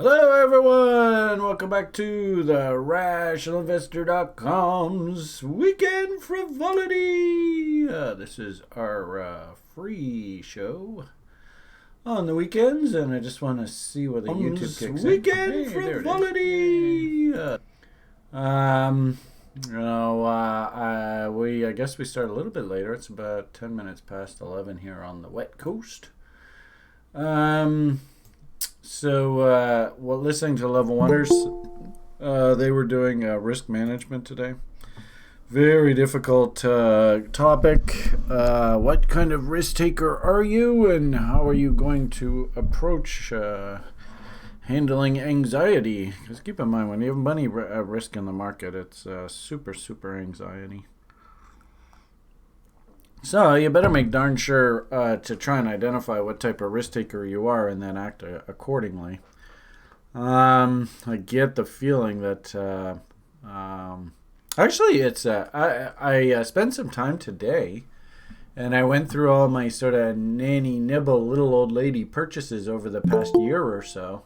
Hello, everyone. Welcome back to the RationalInvestor.com's Weekend Frivolity. This is our free show on the weekends, and I just want to see whether YouTube kicks in. Weekend Frivolity. I guess we start a little bit later. It's about 10 minutes past 11 here on the West Coast. Listening to Level Wonders, they were doing risk management today. Very difficult topic. What kind of risk taker are you, and how are you going to approach handling anxiety? Because keep in mind, when you have money at risk in the market, it's super anxiety. So you better make darn sure to try and identify what type of risk taker you are and then act accordingly. I get the feeling that I spent some time today and I went through all my sort of nanny nibble little old lady purchases over the past year or so.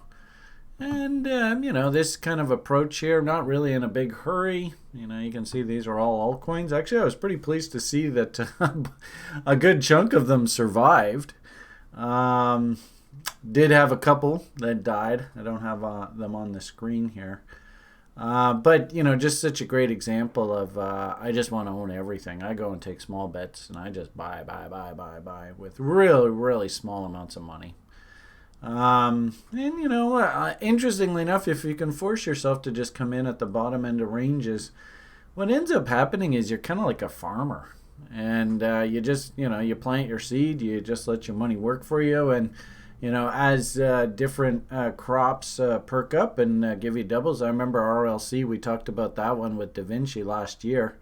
And, this kind of approach here, not really in a big hurry. You can see these are all altcoins. Actually, I was pretty pleased to see that a good chunk of them survived. Did have a couple that died. I don't have them on the screen here. But just such a great example of I just want to own everything. I go and take small bets, and I just buy with really small amounts of money. Interestingly enough, if you can force yourself to just come in at the bottom end of ranges, what ends up happening is you're kind of like a farmer, and you just you plant your seed, you just let your money work for you, and as different crops perk up and give you doubles. I remember RLC, we talked about that one with Da Vinci last year.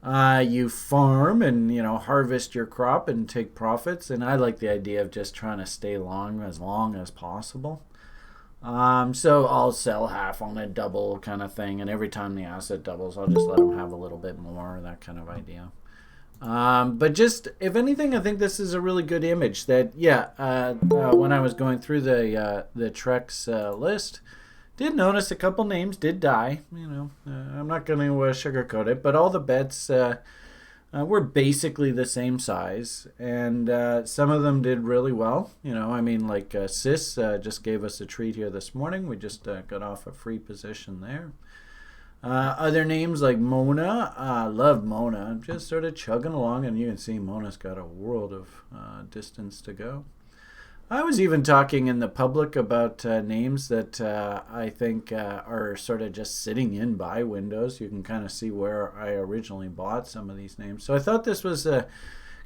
You farm and harvest your crop and take profits, and I like the idea of just trying to stay long as possible. So I'll sell half on a double kind of thing, and every time the asset doubles, I'll just let them have a little bit more, that kind of idea. But just, if anything, I think this is a really good image that, when I was going through the Trex list, did notice a couple names did die. I'm not going to sugarcoat it, but all the bets were basically the same size, and some of them did really well. Like Sis just gave us a treat here this morning. We just got off a free position there. Other names like Mona, love Mona. I'm just sort of chugging along, and you can see Mona's got a world of distance to go. I was even talking in the public about names that I think are sort of just sitting in buy windows. You can kind of see where I originally bought some of these names. So I thought this was a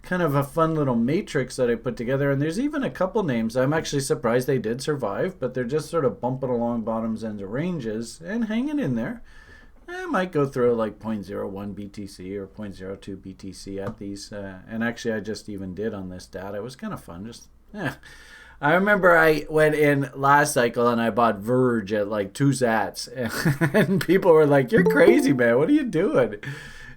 kind of a fun little matrix that I put together. And there's even a couple names I'm actually surprised they did survive, but they're just sort of bumping along bottoms ends of ranges and hanging in there. I might go through like 0.01 BTC or 0.02 BTC at these. And actually I just even did on this data. It was kind of fun. I remember I went in last cycle and I bought Verge at like 2 sats, and people were like, "You're crazy, man. What are you doing?"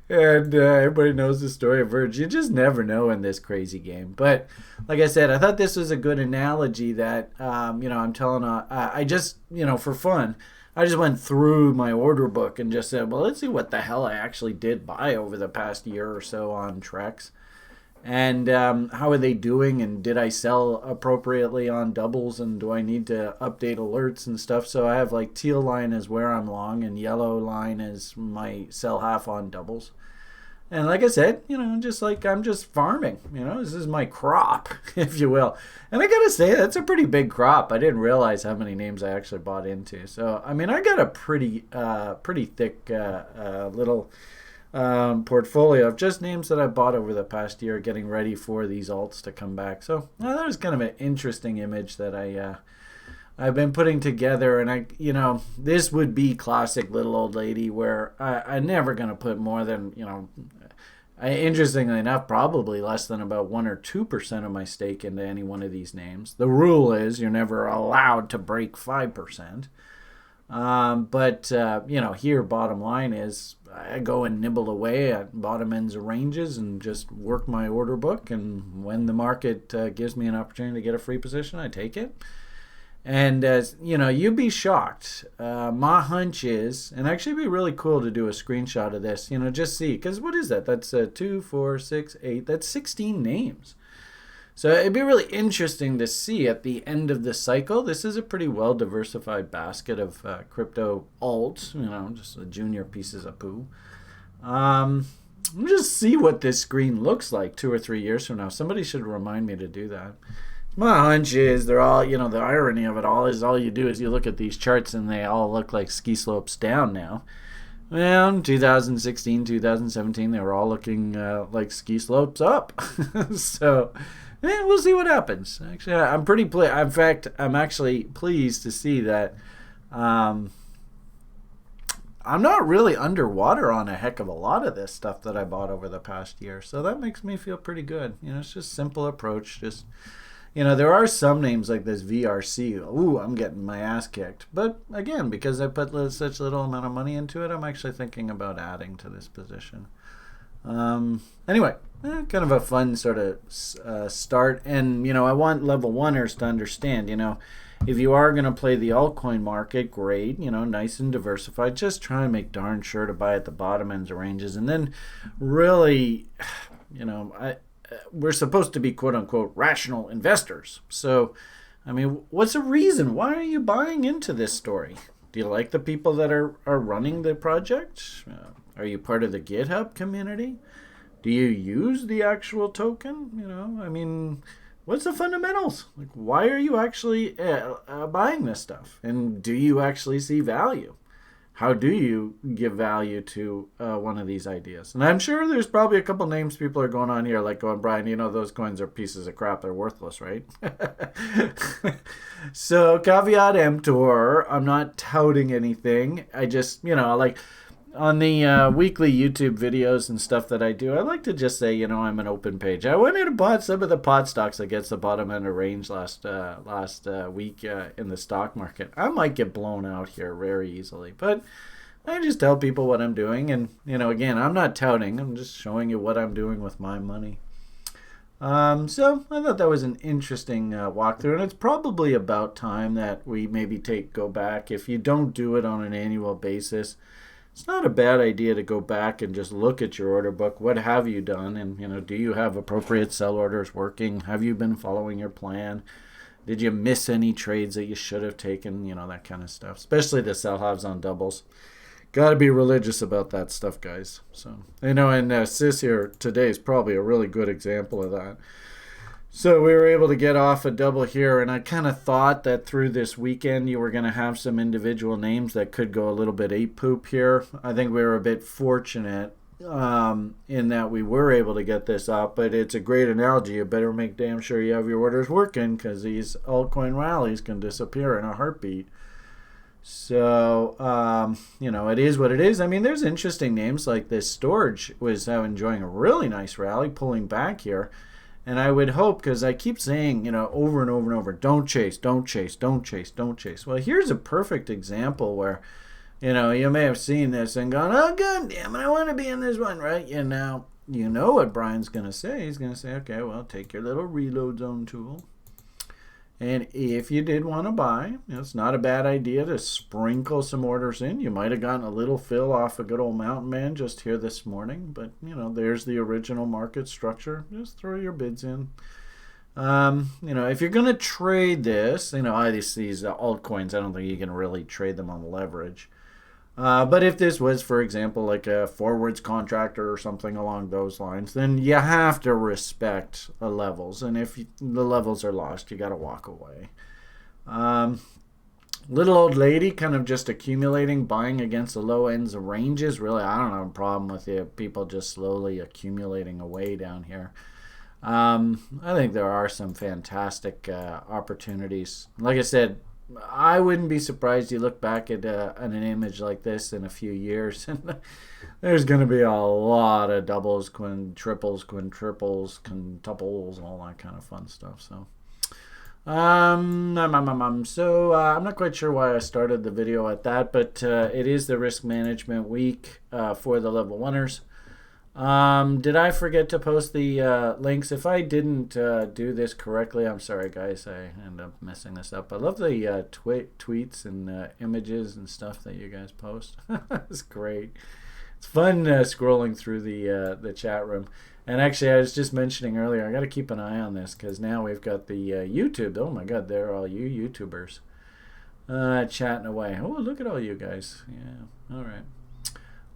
And everybody knows the story of Verge. You just never know in this crazy game. But like I said, I thought this was a good analogy that, I'm telling, I just, for fun, I just went through my order book and just said, well, let's see what the hell I actually did buy over the past year or so on Trex. And how are they doing, and did I sell appropriately on doubles, and do I need to update alerts and stuff? So I have like teal line is where I'm long, and yellow line is my sell half on doubles. And like I said, just like I'm just farming. This is my crop, if you will. And I gotta say, that's a pretty big crop. I didn't realize how many names I actually bought into. So I got a pretty thick little portfolio of just names that I bought over the past year, getting ready for these alts to come back. So that was kind of an interesting image that I've been putting together, and this would be classic little old lady where I'm never gonna put more than interestingly enough, probably less than about 1 or 2% of my stake into any one of these names. The rule is you're never allowed to break 5%. But here, bottom line is I go and nibble away at bottom ends of ranges and just work my order book. And when the market gives me an opportunity to get a free position, I take it. And you'd be shocked. My hunch is, and actually it'd be really cool to do a screenshot of this, just see, because what is that? That's 2, 4, 6, 8, that's 16 names. So it'd be really interesting to see at the end of the cycle. This is a pretty well diversified basket of crypto alts, just the junior pieces of poo. Just see what this screen looks like 2 or 3 years from now. Somebody should remind me to do that. My hunch is they're all, the irony of it all is all you do is you look at these charts and they all look like ski slopes down now. Well, 2016, 2017, they were all looking like ski slopes up. So, we'll see what happens. Actually, I'm pretty pleased. In fact, I'm actually pleased to see that I'm not really underwater on a heck of a lot of this stuff that I bought over the past year. So that makes me feel pretty good. It's just a simple approach. Just, there are some names like this VRC. Ooh, I'm getting my ass kicked. But again, because I put such little amount of money into it, I'm actually thinking about adding to this position. Anyway, kind of a fun sort of start. And, I want level oneers to understand, if you are going to play the altcoin market, great, nice and diversified. Just try and make darn sure to buy at the bottom ends of ranges. And then really, we're supposed to be quote unquote rational investors. So, what's the reason? Why are you buying into this story? Do you like the people that are running the project? Are you part of the GitHub community? Do you use the actual token? What's the fundamentals? Like, why are you actually buying this stuff? And do you actually see value? How do you give value to one of these ideas? And I'm sure there's probably a couple names people are going on here, like going, Brian, those coins are pieces of crap. They're worthless, right? So caveat emptor, I'm not touting anything. I just, like on the weekly YouTube videos and stuff that I do, I like to just say, I'm an open page. I went in and bought some of the pot stocks against the bottom end of range last week in the stock market. I might get blown out here very easily, but I just tell people what I'm doing. And, again, I'm not touting. I'm just showing you what I'm doing with my money. So I thought that was an interesting walkthrough, and it's probably about time that we maybe go back. If you don't do it on an annual basis, it's not a bad idea to go back and just look at your order book. What have you done? And, do you have appropriate sell orders working? Have you been following your plan? Did you miss any trades that you should have taken? That kind of stuff, especially the sell halves on doubles. Got to be religious about that stuff, guys. So, and Sis here today is probably a really good example of that. So we were able to get off a double here, and I kind of thought that through this weekend you were going to have some individual names that could go a little bit ape poop here. I think we were a bit fortunate in that we were able to get this up, but it's a great analogy. You better make damn sure you have your orders working, because these altcoin rallies can disappear in a heartbeat. So, it is what it is. There's interesting names like this. Storage was enjoying a really nice rally, pulling back here. And I would hope, because I keep saying, over and over and over, don't chase, don't chase, don't chase, don't chase. Well, here's a perfect example where, you may have seen this and gone, oh, God damn it, I want to be in this one, right? You know what Brian's going to say. He's going to say, okay, well, take your little reload zone tool. And if you did want to buy, it's not a bad idea to sprinkle some orders in. You might have gotten a little fill off a good old mountain man just here this morning. But, there's the original market structure. Just throw your bids in. If you're going to trade this, these altcoins, I don't think you can really trade them on leverage. But if this was, for example, like a forwards contractor or something along those lines, then you have to respect the levels. And if the levels are lost, you got to walk away. Little old lady kind of just accumulating, buying against the low ends of ranges. Really, I don't have a problem with people just slowly accumulating away down here. I think there are some fantastic opportunities. Like I said, I wouldn't be surprised you look back at an image like this in a few years, and there's going to be a lot of doubles, triples, quintuples, quintuples, all that kind of fun stuff. So, I'm not quite sure why I started the video at that, but it is the risk management week for the level oneers. Did I forget to post the links? If I didn't do this correctly, I'm sorry, guys. I end up messing this up. I love the tweets and images and stuff that you guys post. It's great. It's fun scrolling through the chat room. And actually, I was just mentioning earlier, I got to keep an eye on this because now we've got the YouTube. Oh my God, they're all you YouTubers chatting away. Oh, look at all you guys. Yeah, all right.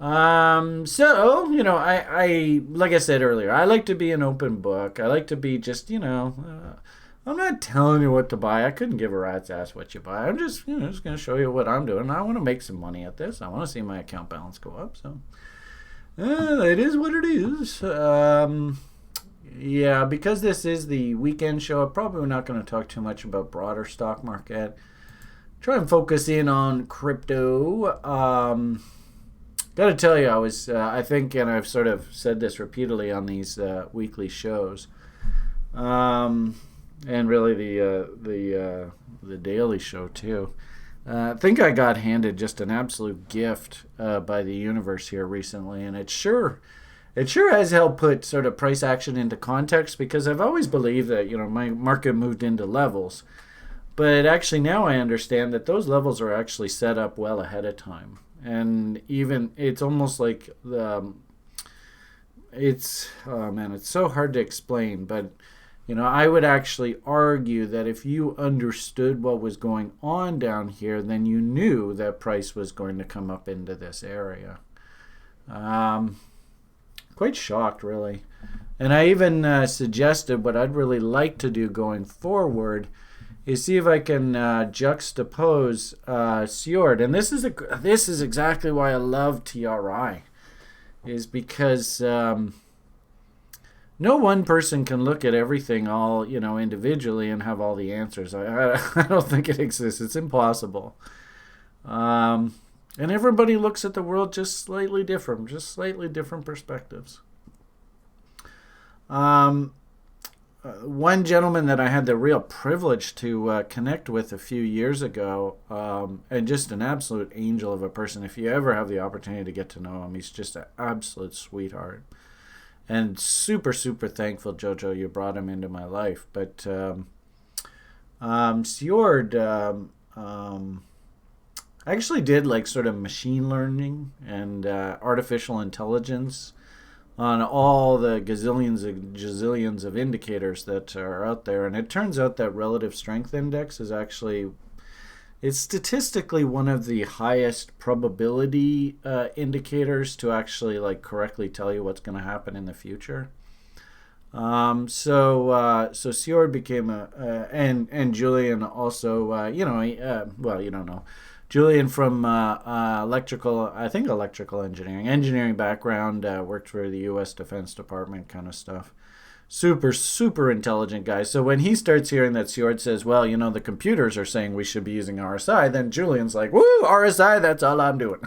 So, I like I said earlier, I like to be an open book. I like to be just, I'm not telling you what to buy. I couldn't give a rat's ass what you buy. I'm just, just going to show you what I'm doing. I want to make some money at this. I want to see my account balance go up. So, it is what it is. Yeah, because this is the weekend show, I'm probably not going to talk too much about broader stock market. Try and focus in on crypto. Got to tell you, I think, and I've sort of said this repeatedly on these weekly shows, and really the daily show too. I think I got handed just an absolute gift by the universe here recently, and it sure has helped put sort of price action into context, because I've always believed that my market moved into levels, but actually now I understand that those levels are actually set up well ahead of time. And even it's almost like it's so hard to explain, but I would actually argue that if you understood what was going on down here, then you knew that price was going to come up into this area. Quite shocked, really. And I even suggested what I'd really like to do going forward is see if I can juxtapose Sjord. And this is exactly why I love TRI, is because no one person can look at everything all individually and have all the answers. I don't think it exists. It's impossible. And everybody looks at the world just slightly different perspectives. One gentleman that I had the real privilege to connect with a few years ago, and just an absolute angel of a person. If you ever have the opportunity to get to know him, he's just an absolute sweetheart. And super, super thankful, Jojo, you brought him into my life. But Sjord actually did like sort of machine learning and artificial intelligence on all the gazillions of indicators that are out there. And it turns out that relative strength index is actually, it's statistically one of the highest probability indicators to actually like correctly tell you what's going to happen in the future. So Sjord became and Julian also, well, you don't know. Julian from electrical engineering background, worked for the U.S. Defense Department kind of stuff. Super, super intelligent guy. So when he starts hearing that Sjord says, well, the computers are saying we should be using RSI, then Julian's like, woo, RSI, that's all I'm doing.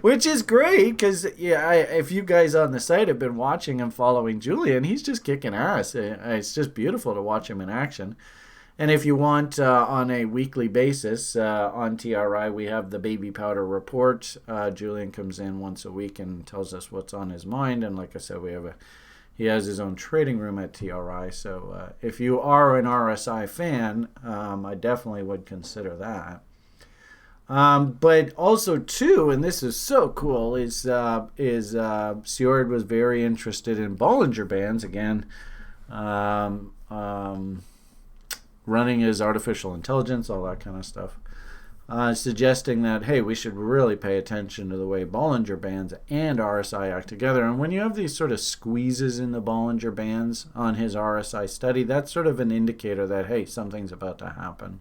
Which is great, because if you guys on the site have been watching and following Julian, he's just kicking ass. It's just beautiful to watch him in action. And if you want, on a weekly basis, on TRI, we have the baby powder report. Julian comes in once a week and tells us what's on his mind. And like I said, he has his own trading room at TRI. So if you are an RSI fan, I definitely would consider that. But also, too, and this is so cool, is Sjord was very interested in Bollinger Bands, again, running his artificial intelligence, all that kind of stuff, suggesting that, hey, we should really pay attention to the way Bollinger Bands and RSI act together. And when you have these sort of squeezes in the Bollinger Bands on his RSI study, that's sort of an indicator that, hey, something's about to happen.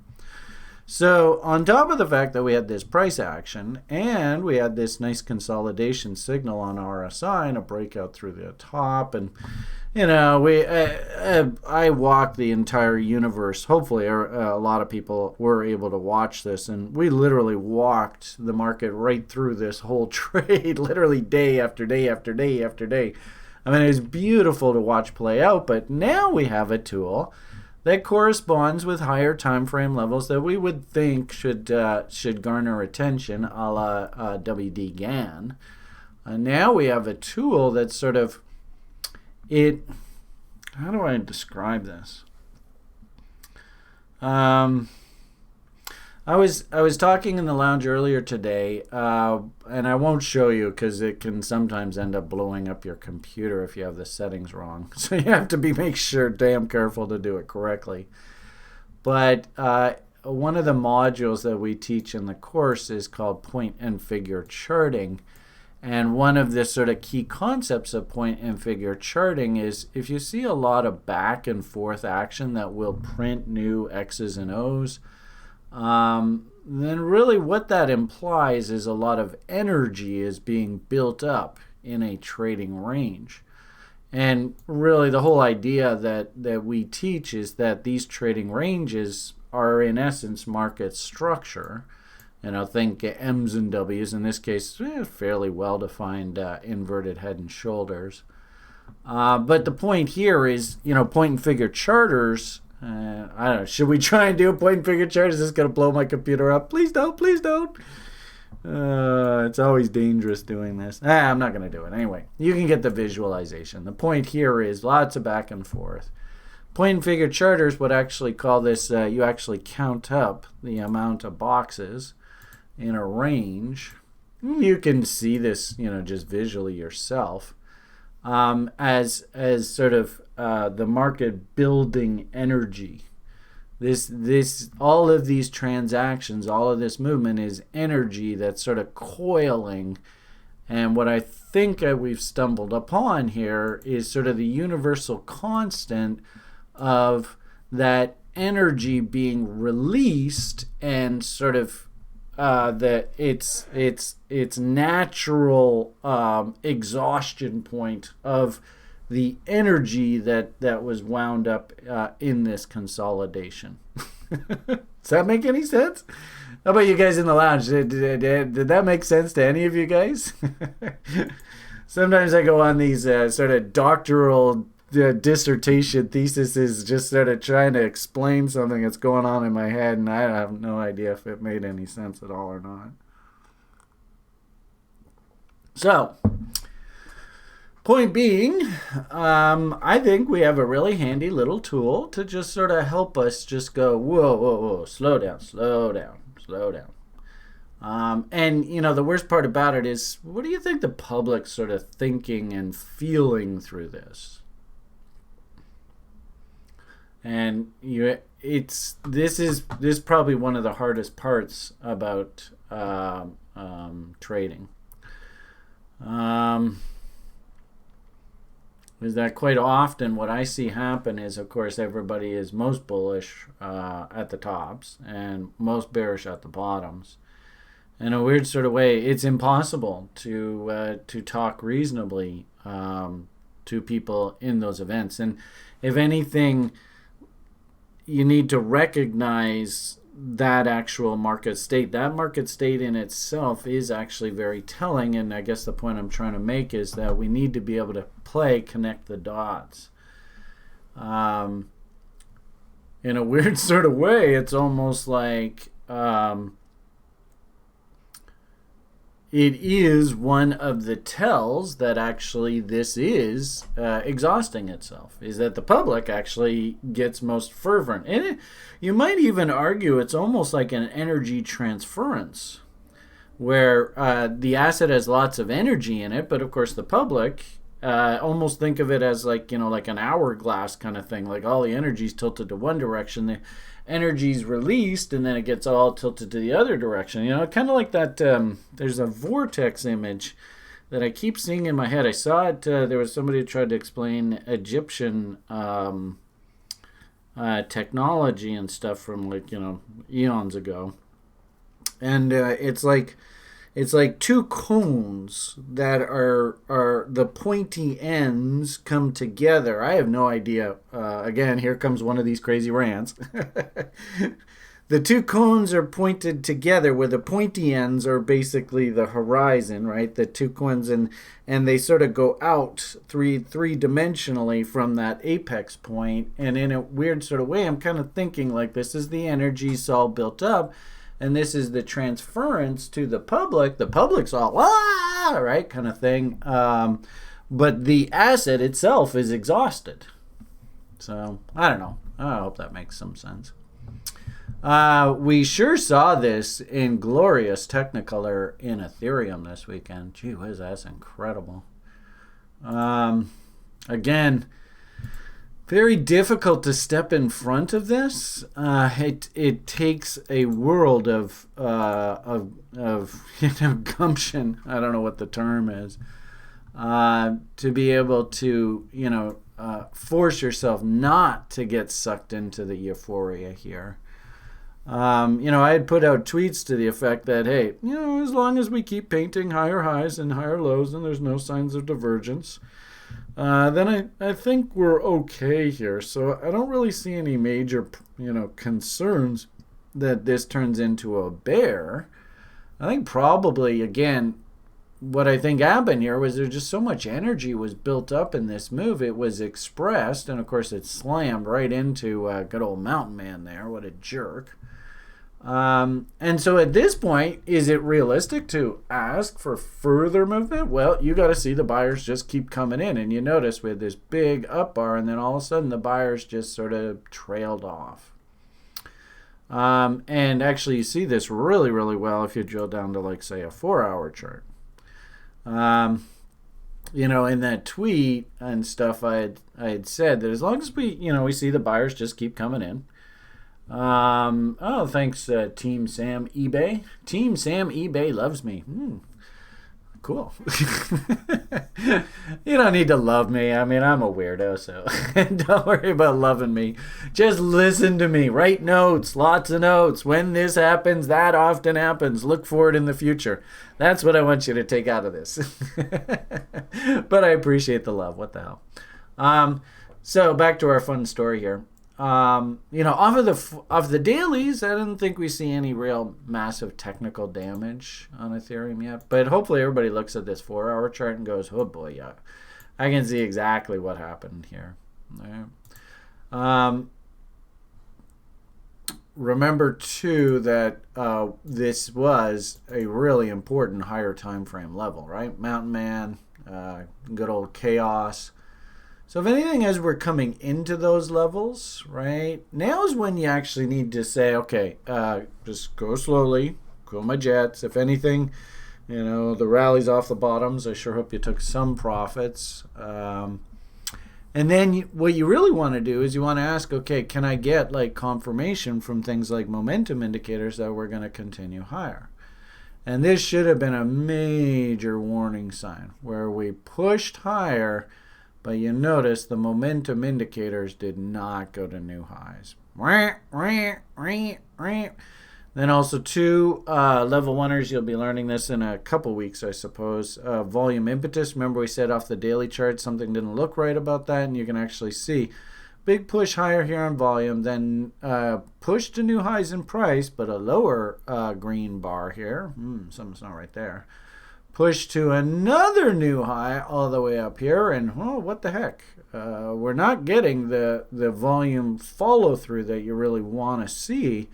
So on top of the fact that we had this price action and we had this nice consolidation signal on RSI and a breakout through the top, and I walked the entire universe. Hopefully a lot of people were able to watch this, and we literally walked the market right through this whole trade, literally day after day after day after day. I mean, it was beautiful to watch play out, but now we have a tool that corresponds with higher time frame levels that we would think should garner attention, a la WD GAN. now we have a tool that's sort of how do I describe this? I was talking in the lounge earlier today, and I won't show you because it can sometimes end up blowing up your computer if you have the settings wrong. So you have to make sure damn careful to do it correctly. But one of the modules that we teach in the course is called point and figure charting. And one of the sort of key concepts of point and figure charting is if you see a lot of back and forth action that will print new X's and O's, then really what that implies is a lot of energy is being built up in a trading range. And really the whole idea that we teach is that these trading ranges are in essence market structure. Think M's and W's, in this case fairly well-defined inverted head and shoulders. But the point here is, point and figure charters, I don't know, should we try and do a point and figure chart? Is this going to blow my computer up? Please don't, please don't. It's always dangerous doing this. I'm not going to do it. Anyway, you can get the visualization. The point here is lots of back and forth. Point and figure charters would actually call this, you actually count up the amount of boxes in a range. You can see this, just visually yourself, as sort of the market building energy. This all of these transactions, all of this movement is energy that's sort of coiling. And what I think we've stumbled upon here is sort of the universal constant of that energy being released and sort of its natural exhaustion point of the energy that was wound up in this consolidation. Does that make any sense? How about you guys in the lounge? Did that make sense to any of you guys? Sometimes I go on these sort of doctoral dissertation theses, just sort of trying to explain something that's going on in my head, and I have no idea if it made any sense at all or not. So, point being, I think we have a really handy little tool to just sort of help us just go, whoa, slow down. And, the worst part about it is, what do you think the public's sort of thinking and feeling through this? And this is probably one of the hardest parts about trading. Is that quite often what I see happen is, of course, everybody is most bullish at the tops and most bearish at the bottoms. In a weird sort of way, it's impossible to talk reasonably to people in those events. And if anything, you need to recognize that actual market state. That market state in itself is actually very telling, and I guess the point I'm trying to make is that we need to be able to connect the dots. In a weird sort of way, it's almost like it is one of the tells that actually this is exhausting itself, is that the public actually gets most fervent. And you might even argue it's almost like an energy transference, where the asset has lots of energy in it, but of course the public almost think of it as like an hourglass kind of thing, like all the energy's tilted to one direction, the energy's released, and then it gets all tilted to the other direction. Kind of like that. There's a vortex image that I keep seeing in my head. I saw it. There was somebody who tried to explain Egyptian technology and stuff from eons ago, and it's like two cones that are the pointy ends come together. I have no idea. Again, here comes one of these crazy rants. The two cones are pointed together, where the pointy ends are basically the horizon, right? The two cones, and they sort of go out three-dimensionally from that apex point. And in a weird sort of way, I'm kind of thinking like this is the energy all built up. and this is the transference to the public. The public's all, ah, right, kind of thing. But the asset itself is exhausted. So, I don't know. I hope that makes some sense. We sure saw this in glorious Technicolor in Ethereum this weekend. Gee whiz, that's incredible. Again, very difficult to step in front of this. It takes a world of gumption. I don't know what the term is. To be able to force yourself not to get sucked into the euphoria here. I had put out tweets to the effect that, hey, as long as we keep painting higher highs and higher lows and there's no signs of divergence, then I think we're okay here. So I don't really see any major, concerns that this turns into a bear. I think probably, again, what I think happened here was there just so much energy was built up in this move. It was expressed, and of course it slammed right into good old Mountain Man there. What a jerk. And so at this point, is it realistic to ask for further movement? Well, you got to see the buyers just keep coming in. And you notice with this big up bar, and then all of a sudden the buyers just sort of trailed off. And actually you see this really, really well if you drill down to, like, say, a 4-hour chart. In that tweet and stuff, I had said that as long as we see the buyers just keep coming in. Thanks, Team Sam eBay. Team Sam eBay loves me. Cool. You don't need to love me. I mean, I'm a weirdo, so don't worry about loving me. Just listen to me. Write notes, lots of notes. When this happens, that often happens. Look for it in the future. That's what I want you to take out of this. But I appreciate the love. What the hell? So back to our fun story here. Off of the dailies, I didn't think we see any real massive technical damage on Ethereum yet. But hopefully everybody looks at this 4-hour chart and goes, oh boy, yeah, I can see exactly what happened here. All right. Remember too that this was a really important higher time frame level, right? Mountain Man, good old chaos. So if anything, as we're coming into those levels, right, now is when you actually need to say, okay, just go slowly, cool my jets. If anything, the rally's off the bottoms. I sure hope you took some profits. And then what you really want to do is you want to ask, okay, can I get like confirmation from things like momentum indicators that we're going to continue higher? And this should have been a major warning sign where we pushed higher. But you notice the momentum indicators did not go to new highs. Then also two level oneers, you'll be learning this in a couple weeks, I suppose. Volume impetus. Remember we said off the daily chart something didn't look right about that, and you can actually see big push higher here on volume, then push to new highs in price, but a lower green bar here. Something's not right there. Push to another new high all the way up here, and what the heck? We're not getting the volume follow through that you really want to see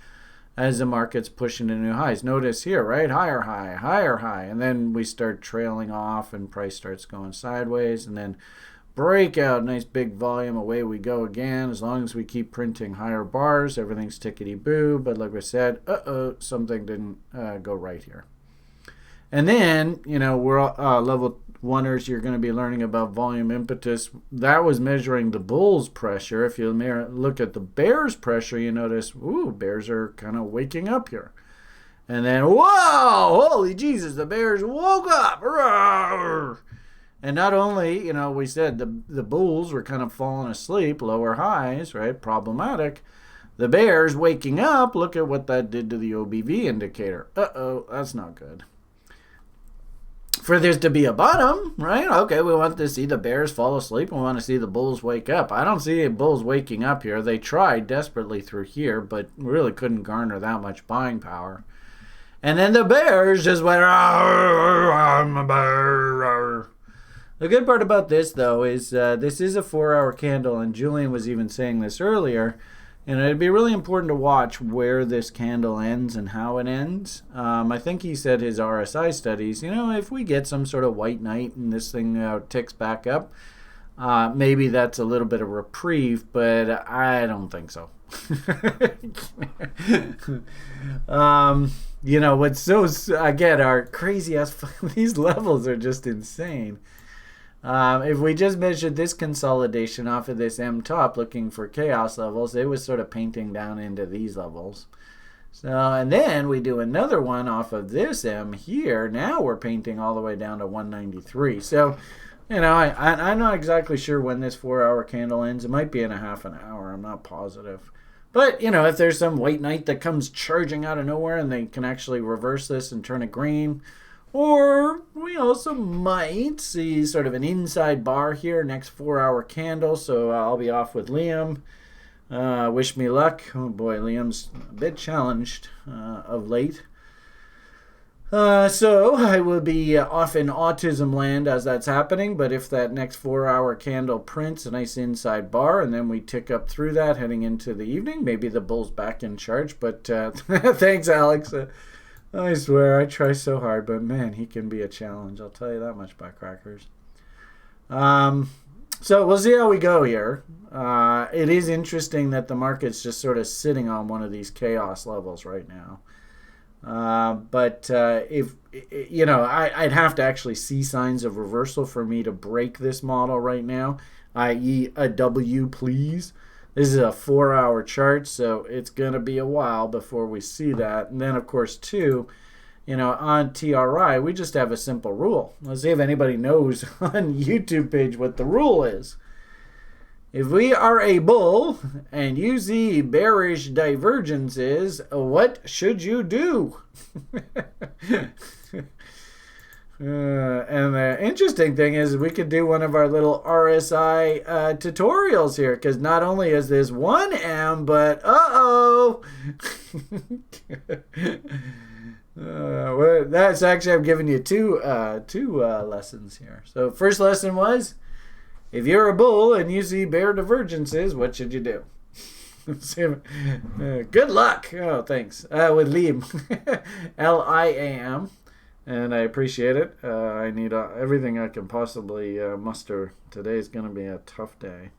as the market's pushing to new highs. Notice here, right? Higher high, and then we start trailing off and price starts going sideways, and then breakout, nice big volume, away we go again. As long as we keep printing higher bars, everything's tickety-boo, but like I said, something didn't go right here. And then, we're level oneers, you're going to be learning about volume impetus. That was measuring the bull's pressure. If you look at the bear's pressure, you notice, bears are kind of waking up here. And then, whoa, holy Jesus, the bears woke up. Roar! And not only, we said the bulls were kind of falling asleep, lower highs, right, problematic. The bears waking up, look at what that did to the OBV indicator. That's not good. For this to be a bottom, right? Okay, we want to see the bears fall asleep. We want to see the bulls wake up. I don't see the bulls waking up here. They tried desperately through here, but really couldn't garner that much buying power. And then the bears just went, I'm a bear. The good part about this, though, is this is a 4-hour candle, and Julian was even saying this earlier. And it'd be really important to watch where this candle ends and how it ends. I think he said his RSI studies, if we get some sort of white knight and this thing ticks back up, maybe that's a little bit of reprieve, but I don't think so. What's so, again, our crazy ass, these levels are just insane. If we just measured this consolidation off of this M top looking for chaos levels, it was sort of painting down into these levels. So, and then we do another one off of this M here. Now we're painting all the way down to 193. So, I'm not exactly sure when this 4-hour candle ends. It might be in a half an hour. I'm not positive. But, if there's some white knight that comes charging out of nowhere and they can actually reverse this and turn it green, or we also might see sort of an inside bar here, next 4-hour candle. So I'll be off with Liam. Wish me luck. Oh boy, Liam's a bit challenged of late. So I will be off in autism land as that's happening. But if that next 4-hour candle prints a nice inside bar and then we tick up through that heading into the evening, maybe the bull's back in charge. But thanks, Alex. I swear, I try so hard, but man, he can be a challenge. I'll tell you that much by crackers. So we'll see how we go here. It is interesting that the market's just sort of sitting on one of these chaos levels right now. But if, I'd have to actually see signs of reversal for me to break this model right now, i.e. a W, please. This is a 4-hour chart, so it's going to be a while before we see that. And then, of course, too, on TRI, we just have a simple rule. Let's see if anybody knows on YouTube page what the rule is. If we are a bull and you see bearish divergences, what should you do? And the interesting thing is we could do one of our little RSI tutorials here, because not only is this 1M, but that's actually, I'm giving you two lessons here. So first lesson was, if you're a bull and you see bear divergences, what should you do? Good luck. Oh, thanks. With Liam. Liam. And I appreciate it. I need everything I can possibly muster. Today's going to be a tough day.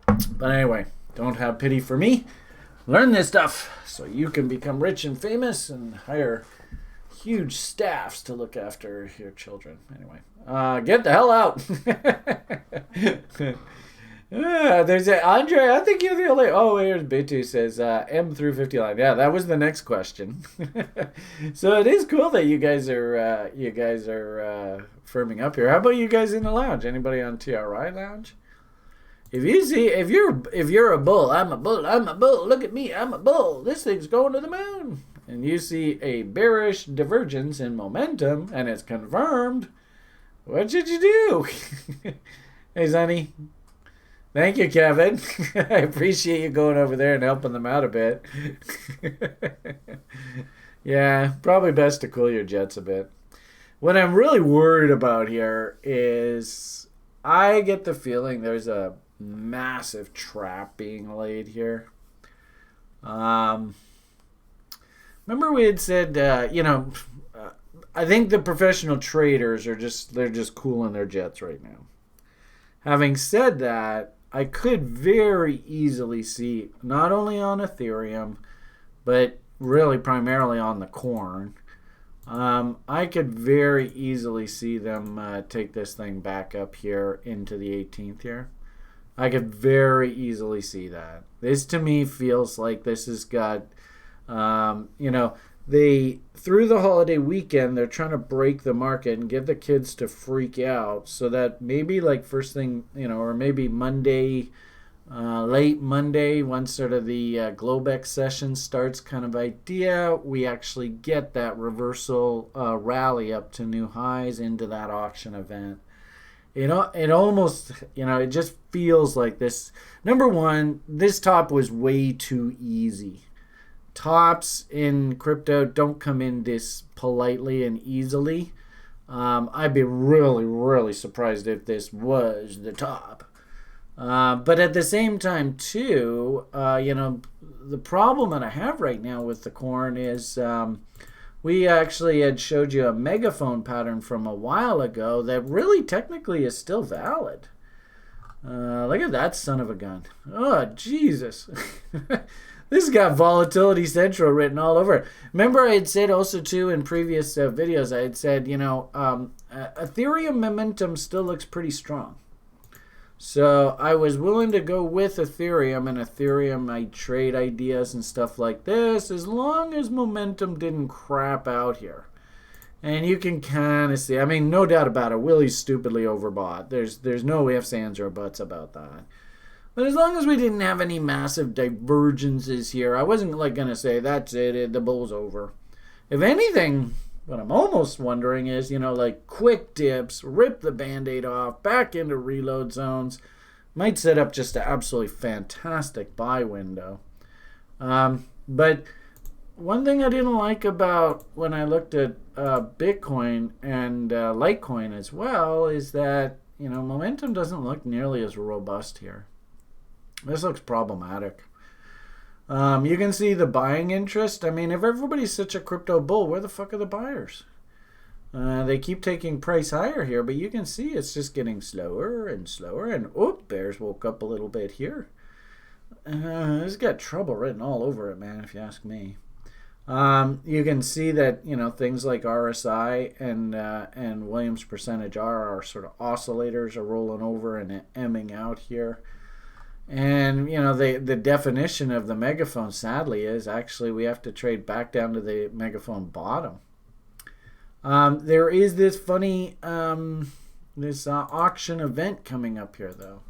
But anyway, don't have pity for me. Learn this stuff so you can become rich and famous and hire huge staffs to look after your children. Anyway, get the hell out. There's Andre. I think you're the only. Oh, here's Bitu says M through 50 line. Yeah, that was the next question. So it is cool that you guys are firming up here. How about you guys in the lounge? Anybody on TRI lounge? If you're a bull, I'm a bull. I'm a bull. Look at me, I'm a bull. This thing's going to the moon. And you see a bearish divergence in momentum, and it's confirmed. What should you do? Hey, Sonny. Thank you, Kevin. I appreciate you going over there and helping them out a bit. Yeah, probably best to cool your jets a bit. What I'm really worried about here is I get the feeling there's a massive trap being laid here. Remember we had said, I think the professional traders they're just cooling their jets right now. Having said that, I could very easily see, not only on Ethereum, but really primarily on the corn, I could very easily see them take this thing back up here into the 18th here. I could very easily see that. This to me feels like this has got, they, through the holiday weekend, they're trying to break the market and get the kids to freak out so that maybe like first thing, or maybe Monday, late Monday, once sort of the Globex session starts kind of idea, we actually get that reversal rally up to new highs into that auction event. It almost, it just feels like this. Number one, this top was way too easy. Tops in crypto don't come in this politely and easily. I'd be really, really surprised if this was the top. But at the same time, too, the problem that I have right now with the corn is we actually had showed you a megaphone pattern from a while ago that really technically is still valid. Look at that son of a gun. Oh, Jesus. This has got Volatility Central written all over it. Remember I had said also, too, in previous videos, I had said, Ethereum momentum still looks pretty strong. So I was willing to go with Ethereum, and Ethereum, I trade ideas and stuff like this, as long as momentum didn't crap out here. And you can kind of see, I mean, no doubt about it, Willie's stupidly overbought. There's no ifs, ands, or buts about that. But as long as we didn't have any massive divergences here, I wasn't like going to say, that's it, the bull's over. If anything, what I'm almost wondering is, like quick dips, rip the Band-Aid off, back into reload zones, might set up just an absolutely fantastic buy window. But one thing I didn't like about when I looked at Bitcoin and Litecoin as well is that, momentum doesn't look nearly as robust here. This looks problematic. You can see the buying interest. I mean, if everybody's such a crypto bull, where the fuck are the buyers? They keep taking price higher here, but you can see it's just getting slower and slower. And, bears woke up a little bit here. It's got trouble written all over it, man, if you ask me. You can see that, things like RSI and Williams percentage R are sort of oscillators are rolling over and emming out here. And, the definition of the megaphone, sadly, is actually we have to trade back down to the megaphone bottom. There is this funny auction event coming up here, though.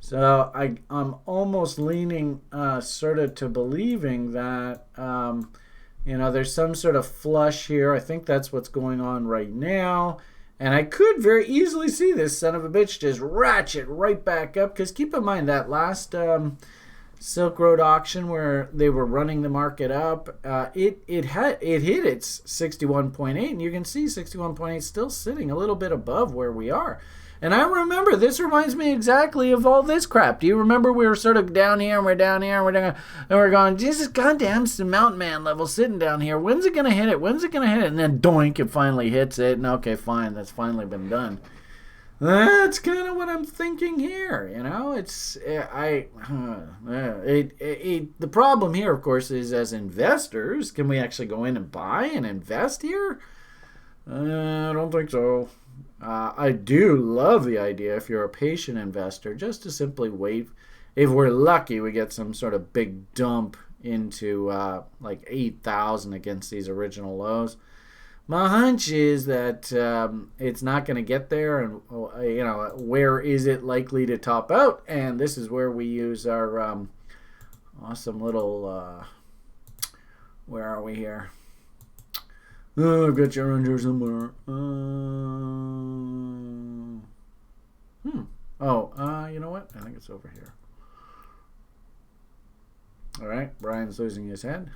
So I'm almost leaning sort of to believing that, there's some sort of flush here. I think that's what's going on right now. And I could very easily see this son of a bitch just ratchet right back up. Because keep in mind that last Silk Road auction where they were running the market up, it hit its 61.8. And you can see 61.8 still sitting a little bit above where we are. And I remember, this reminds me exactly of all this crap. Do you remember we were sort of down here and we're down here and we're going, Jesus goddamn, it's the mountain man level sitting down here. When's it going to hit it? When's it going to hit it? And then doink, it finally hits it. And okay, fine, that's finally been done. That's kind of what I'm thinking here. The problem here, of course, is as investors, can we actually go in and buy and invest here? I don't think so. I do love the idea, if you're a patient investor, just to simply wait. If we're lucky, we get some sort of big dump into like 8,000 against these original lows. My hunch is that it's not going to get there, and where is it likely to top out? And this is where we use our awesome little where are we here? Oh, I've got you around here somewhere. You know what? I think it's over here. All right, Brian's losing his head.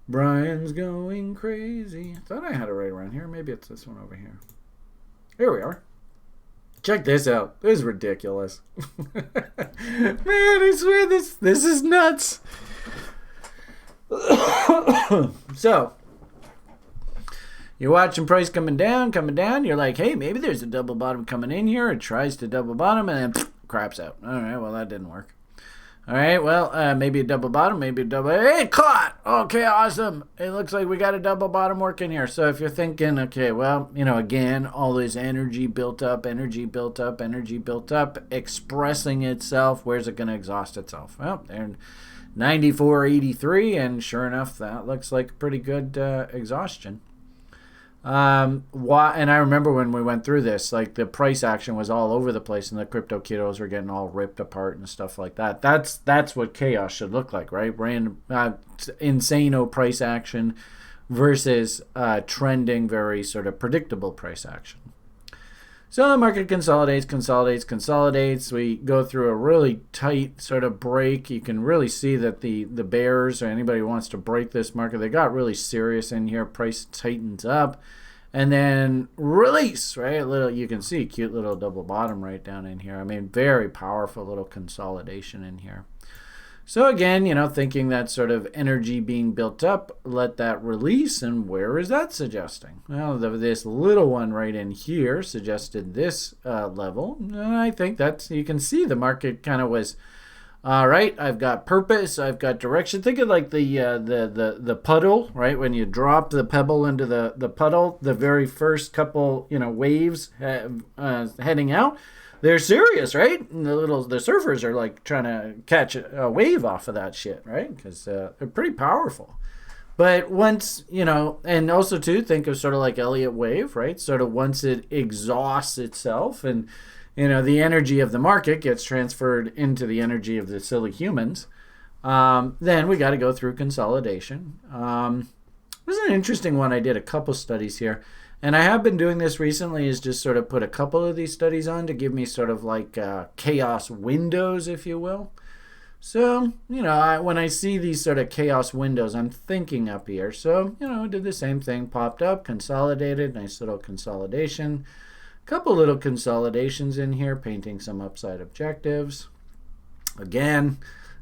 Brian's going crazy. I thought I had it right around here. Maybe it's this one over here. Here we are. Check this out. This is ridiculous. Man, I swear this is nuts. So, you're watching price coming down. You're like, hey, maybe there's a double bottom coming in here. It tries to double bottom and then craps out. All right, well, that didn't work. All right, well, maybe a double bottom, maybe a double. Hey, caught! Okay, awesome. It looks like we got a double bottom working here. So if you're thinking, okay, well, again, all this energy built up, expressing itself, where's it going to exhaust itself? Well, they're 94.83, and sure enough, that looks like pretty good exhaustion. And I remember when we went through this, like the price action was all over the place and the crypto kiddos were getting all ripped apart and stuff like that. That's what chaos should look like, right? Random, insane price action versus trending, very sort of predictable price action. So the market consolidates. We go through a really tight sort of break. You can really see that the bears or anybody who wants to break this market, they got really serious in here. Price tightens up. and then release, right? A little, you can see cute little double bottom right down in here. I mean, very powerful little consolidation in here. So again, thinking that sort of energy being built up, let that release, and where is that suggesting? Well, this little one right in here suggested this level, and I think that's, you can see the market kind of was, all right, I've got purpose, I've got direction. Think of like the puddle, right? When you drop the pebble into the puddle, the very first couple, waves heading out. They're serious, right? And the surfers are like trying to catch a wave off of that shit, right? Because they're pretty powerful. But once, and also too, think of sort of like Elliott wave, right? Sort of once it exhausts itself and, the energy of the market gets transferred into the energy of the silly humans, then we got to go through consolidation. It was an interesting one. I did a couple studies here. And I have been doing this recently, is just sort of put a couple of these studies on to give me sort of like chaos windows, if you will. So, when I see these sort of chaos windows, I'm thinking up here. So, did the same thing, popped up, consolidated, nice little consolidation. Couple little consolidations in here, painting some upside objectives. Again,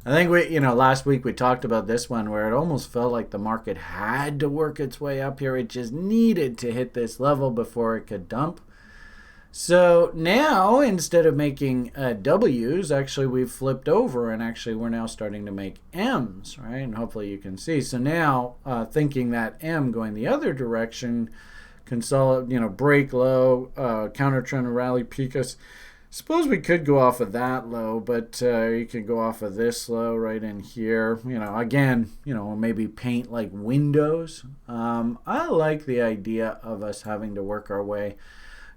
I think last week we talked about this one where it almost felt like the market had to work its way up here. It just needed to hit this level before it could dump. So now, instead of making W's, actually we've flipped over, and actually we're now starting to make M's, right? And hopefully you can see. So now, thinking that M going the other direction, break low, counter trend rally peak us. Suppose we could go off of that low, but you could go off of this low right in here. Again, maybe paint like windows. I like the idea of us having to work our way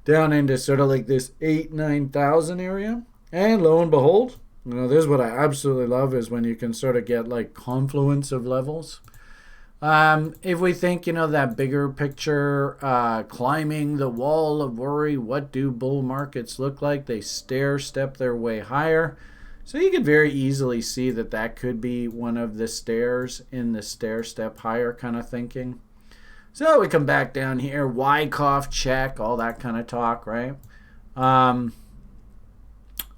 down into sort of like this 8,000-9,000 area. And lo and behold, this is what I absolutely love, is when you can sort of get like confluence of levels. If we think, that bigger picture, climbing the wall of worry, what do bull markets look like? They stair-step their way higher. So you could very easily see that could be one of the stairs in the stair-step higher kind of thinking. So we come back down here, Wyckoff check, all that kind of talk, right? And,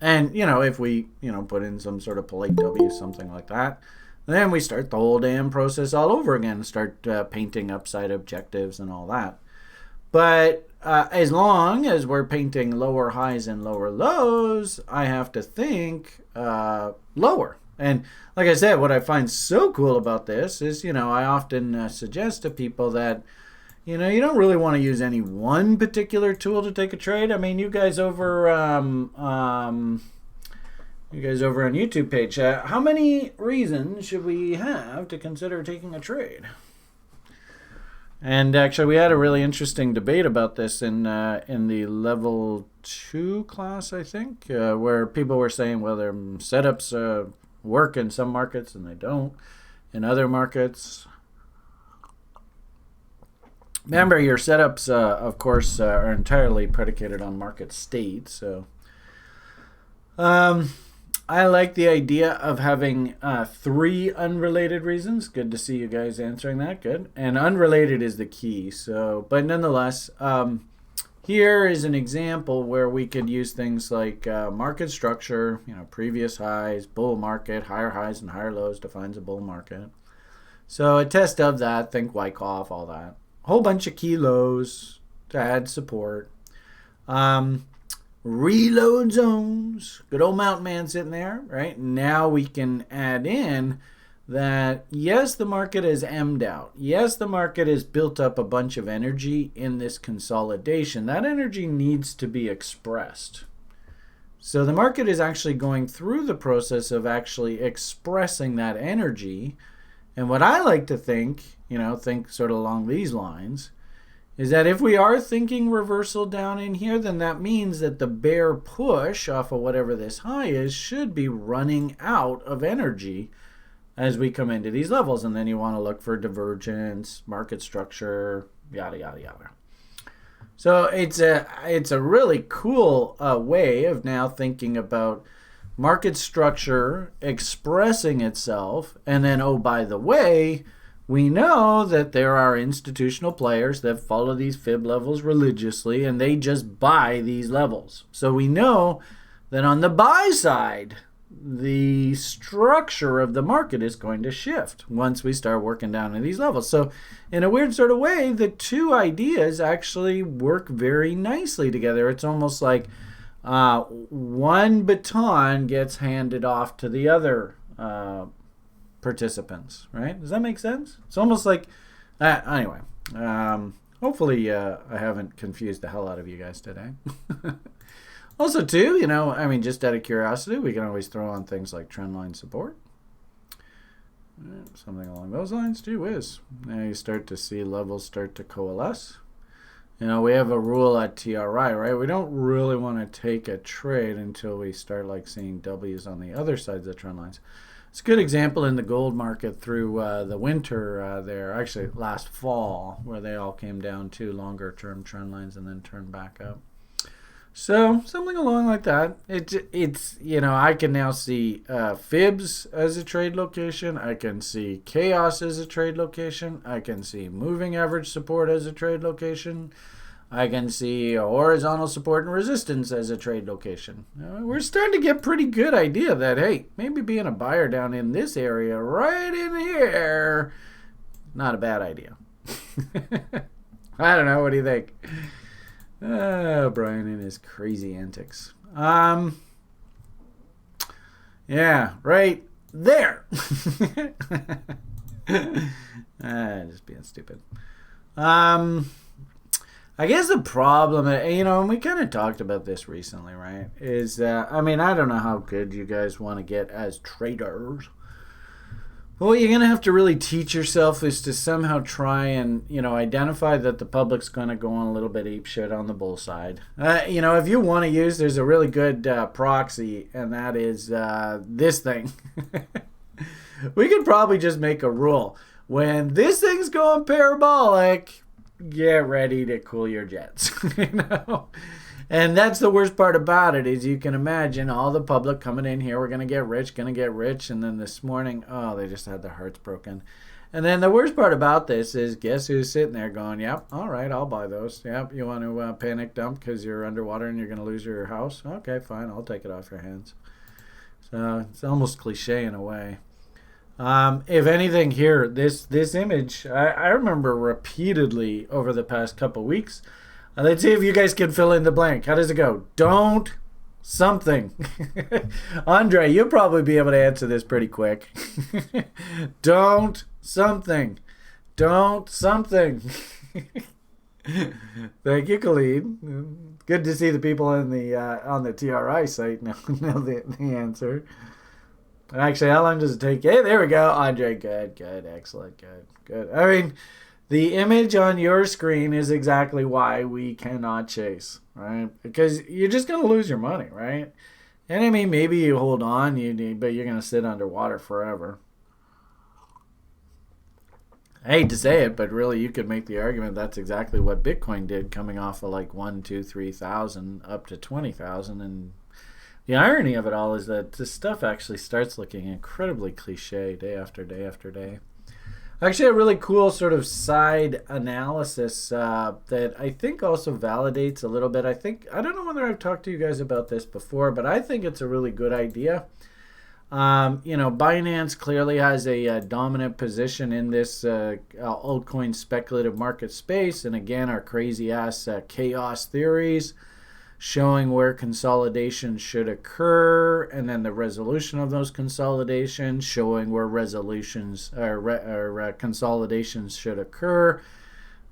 if we, put in some sort of polite W, something like that, then we start the whole damn process all over again, start painting upside objectives and all that. But as long as we're painting lower highs and lower lows, I have to think lower. And like I said, what I find so cool about this is, I often suggest to people that, you don't really want to use any one particular tool to take a trade. I mean, you guys over on YouTube page, how many reasons should we have to consider taking a trade? And actually, we had a really interesting debate about this in the level 2 class, I think, where people were saying, well, their setups work in some markets and they don't in other markets. Remember, your setups, of course, are entirely predicated on market state. So, I like the idea of having 3 unrelated reasons. Good to see you guys answering that. Good. And unrelated is the key. So, but nonetheless, here is an example where we could use things like market structure, previous highs, bull market, higher highs and higher lows defines a bull market. So a test of that, think Wyckoff, all that. A whole bunch of key lows to add support. Reload zones. Good old Mountain Man sitting there, right? Now we can add in that, yes, the market is M'd out. Yes, the market has built up a bunch of energy in this consolidation. That energy needs to be expressed. So the market is actually going through the process of actually expressing that energy. And what I like to think, think sort of along these lines, is that if we are thinking reversal down in here, then that means that the bear push off of whatever this high is should be running out of energy as we come into these levels. And then you want to look for divergence, market structure, yada, yada, yada. So it's a really cool way of now thinking about market structure expressing itself. And then, oh, by the way, we know that there are institutional players that follow these fib levels religiously, and they just buy these levels. So we know that on the buy side, the structure of the market is going to shift once we start working down to these levels. So in a weird sort of way, the two ideas actually work very nicely together. It's almost like one baton gets handed off to the other participants, right? Does that make sense? It's almost like, anyway, hopefully I haven't confused the hell out of you guys today. Also, too, just out of curiosity, we can always throw on things like trendline support. Something along those lines, gee whiz. Now you start to see levels start to coalesce. We have a rule at TRI, right? We don't really want to take a trade until we start seeing W's on the other sides of the trend lines. It's a good example in the gold market through the winter there, actually last fall, where they all came down to longer term trend lines and then turned back up. So something along like that. It's I can now see fibs as a trade location. I can see chaos as a trade location. I can see moving average support as a trade location. I can see horizontal support and resistance as a trade location. We're starting to get pretty good idea that, hey, maybe being a buyer down in this area right in here, not a bad idea. I don't know. What do you think? Brian and his crazy antics. Yeah, right there. Just being stupid. I guess the problem, and we kind of talked about this recently, right, is, I don't know how good you guys want to get as traders. But what you're going to have to really teach yourself is to somehow try and, identify that the public's going to go on a little bit apeshit on the bull side. If you want to use, there's a really good proxy, and that is this thing. We could probably just make a rule. When this thing's going parabolic, get ready to cool your jets. And that's the worst part about it, is you can imagine all the public coming in here, we're going to get rich, and then this morning, they just had their hearts broken. And then the worst part about this is, guess who's sitting there going, yep, all right, I'll buy those. Yep, you want to panic dump because you're underwater and you're going to lose your house? Okay, fine, I'll take it off your hands. So it's almost cliche in a way. If anything here, this image, I remember repeatedly over the past couple weeks. Let's see if you guys can fill in the blank. How does it go? Don't something. Andre, you'll probably be able to answer this pretty quick. Don't something. Don't something. Thank you, Khalid. Good to see the people on the TRI site know the answer. Actually, how long does it take? Hey, there we go. Andre, good, excellent, good. The image on your screen is exactly why we cannot chase, right? Because you're just going to lose your money, right? And maybe you hold on, but you're going to sit underwater forever. I hate to say it, but really you could make the argument that's exactly what Bitcoin did, coming off of 1, 2, 3,000 up to 20,000. And the irony of it all is that this stuff actually starts looking incredibly cliche day after day after day. Actually, a really cool sort of side analysis that I think also validates a little bit. I don't know whether I've talked to you guys about this before, but I think it's a really good idea. Binance clearly has a dominant position in this altcoin speculative market space. And again, our crazy ass chaos theories showing where consolidation should occur, and then the resolution of those consolidations, showing where resolutions or consolidations should occur.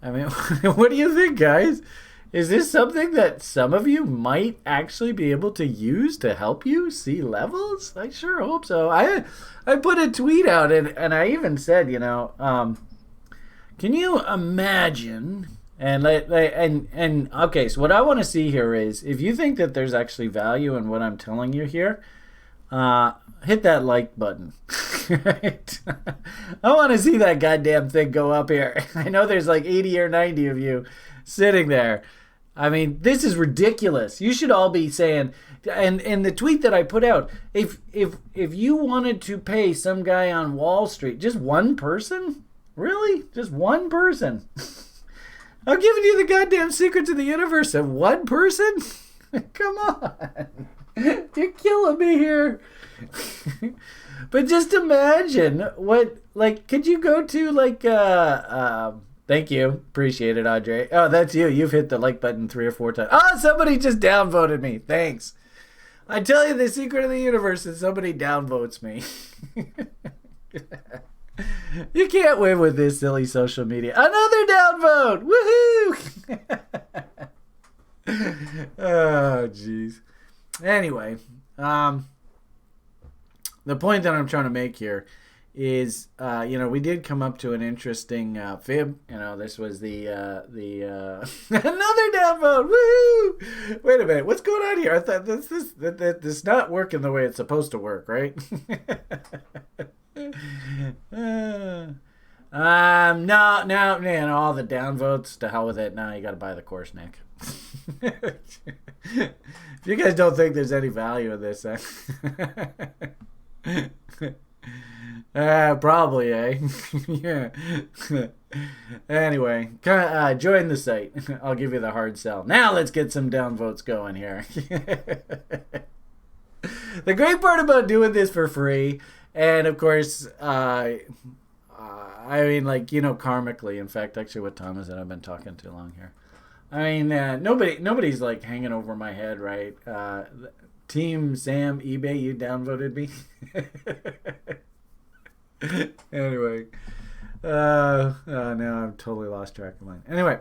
What do you think, guys? Is this something that some of you might actually be able to use to help you see levels? I sure hope so. I put a tweet out, and I even said, can you imagine? And okay, so what I want to see here is, if you think that there's actually value in what I'm telling you here, hit that like button. Right? I want to see that goddamn thing go up here. I know there's 80 or 90 of you sitting there. This is ridiculous. You should all be saying, and the tweet that I put out, if you wanted to pay some guy on Wall Street, just one person, Really? Just one person? I'm giving you the goddamn secrets of the universe of one person? Come on. You're killing me here. But just imagine what, like, could you go to, like, thank you. Appreciate it, Andre. Oh, that's you. You've hit the like button 3 or 4 times. Oh, somebody just downvoted me. Thanks. I tell you the secret of the universe is somebody downvotes me. You can't win with this silly social media. Another downvote! Woohoo! Oh, jeez. Anyway, the point that I'm trying to make here is, we did come up to an interesting fib. This was the another downvote. Woohoo! Wait a minute, what's going on here? I thought this is not working the way it's supposed to work, right? No, all the downvotes, to hell with it. Now you got to buy the course, Nick. If you guys don't think there's any value in this, probably, eh? Yeah. Anyway, join the site. I'll give you the hard sell. Now let's get some downvotes going here. The great part about doing this for free, and of course, karmically, in fact, actually, what time is it? I've been talking too long here. I mean, nobody's like hanging over my head, right? Team Sam eBay, you downvoted me. Anyway, now I've totally lost track of mine. Anyway,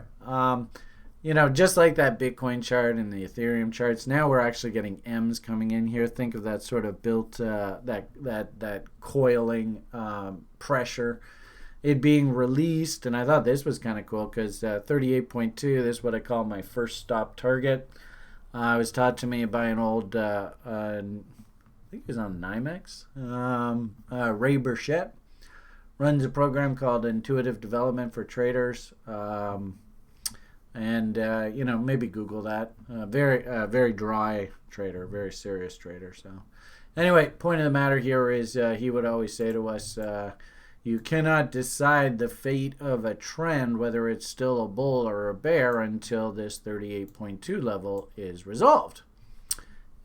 just like that Bitcoin chart and the Ethereum charts, now we're actually getting M's coming in here. Think of that sort of built that coiling pressure, it being released. And I thought this was kind of cool because 38.2, this is what I call my first stop target. It was taught to me by an old, I think he was on NYMEX, Ray Burchett. Runs a program called Intuitive Development for Traders. Maybe Google that. Very dry trader, very serious trader. So anyway, point of the matter here is he would always say to us, you cannot decide the fate of a trend, whether it's still a bull or a bear, until this 38.2 level is resolved.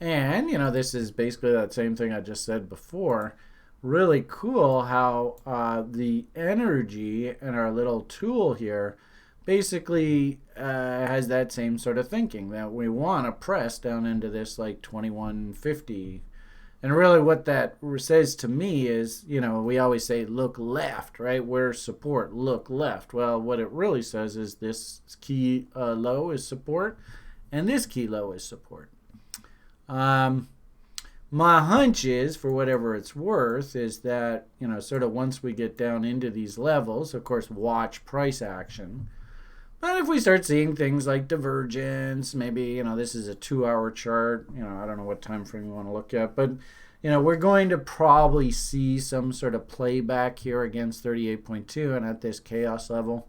And, this is basically that same thing I just said before. Really cool how the energy in our little tool here basically has that same sort of thinking, that we want to press down into this like 2150. And really what that says to me is, we always say look left, right? Where's support? Look left. Well, what it really says is this key low is support and this key low is support. My hunch is, for whatever it's worth, is that, sort of once we get down into these levels, of course, watch price action. But if we start seeing things like divergence, maybe, this is a 2-hour chart, I don't know what time frame you want to look at, but, we're going to probably see some sort of playback here against 38.2 and at this chaos level.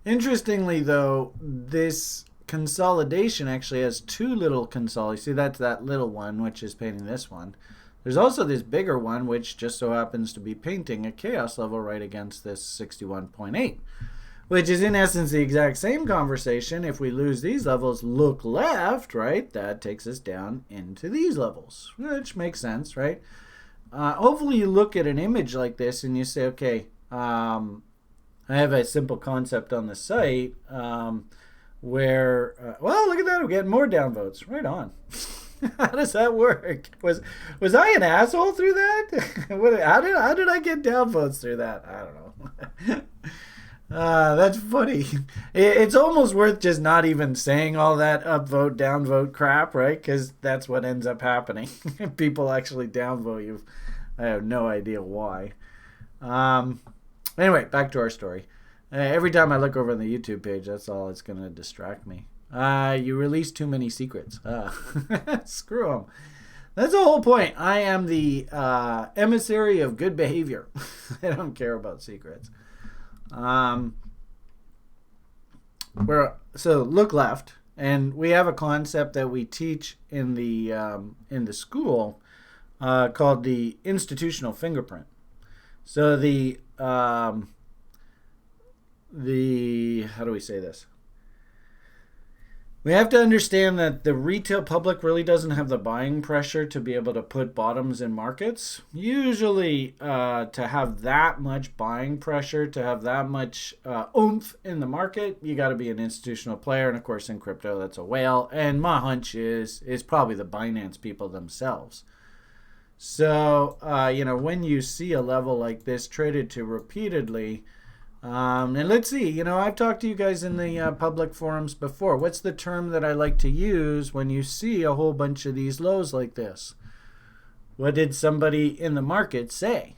Interestingly, though, this consolidation actually has 2 little consolidations. See, that's that little one, which is painting this one. There's also this bigger one, which just so happens to be painting a chaos level right against this 61.8, which is in essence the exact same conversation. If we lose these levels, look left, right? That takes us down into these levels, which makes sense, right? Hopefully you look at an image like this and you say, okay, I have a simple concept on the site where, well, look at that, we're getting more downvotes. Right on. How does that work? Was I an asshole through that? How did I get downvotes through that? I don't know. That's funny. It's almost worth just not even saying all that upvote, downvote crap, right? Because that's what ends up happening. People actually downvote you. I have no idea why. Anyway, back to our story. Every time I look over on the YouTube page, that's all it's going to distract me. You release too many secrets. Screw them. That's the whole point. I am the emissary of good behavior. I don't care about secrets. So look left, and we have a concept that we teach in the school called the institutional fingerprint. So the how do we say this? We have to understand that the retail public really doesn't have the buying pressure to be able to put bottoms in markets. Usually, to have that much buying pressure, to have that much oomph in the market, you got to be an institutional player. And of course, in crypto, that's a whale. And my hunch is probably the Binance people themselves. So, when you see a level like this traded to repeatedly, and let's see, I've talked to you guys in the public forums before. What's the term that I like to use when you see a whole bunch of these lows like this? What did somebody in the market say?